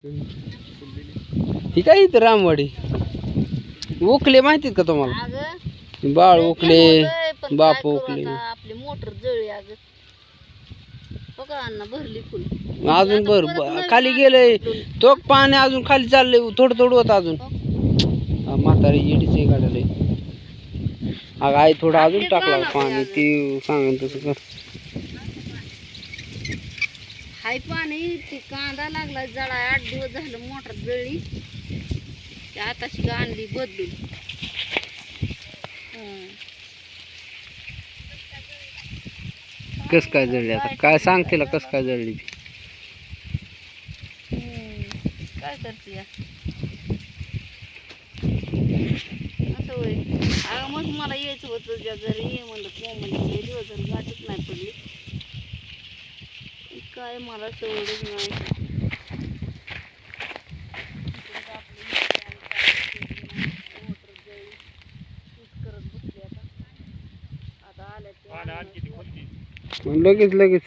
ही काय इथं रामवाडी उकले माहितीत का तुम्हाला? अगं बाळ उकले, पण बाप काय करू उकले. आता, आपली मोटर जळली अगं. बघा अण्णा भरली फुल. अजून आता बर परत नवीन खाली आणि गेलंय बदलून. तो पाणी अजून खाली चाललंय थोडं थोडं होत अजून. म्हातारी येडीचे गाडले अगं आई थोडं अजून आपले टाकला कानात पाणी आहे ती सांगेन तसं कर. हाय पाणी ती कांदा लागला जळा 8 दिवस झालं मोटर जळली. ती आताशी का आणली बदलून. कस काय जळली आता काय सांग तिला कस काय जळली ती. काय करते या असं होय. अगं मग मला यायचं होतं तुझ्या घरी म्हणलं कोमल दिवस झालं गाठच नाही पडली. काय मला सवडच नाही. लगेच लगेच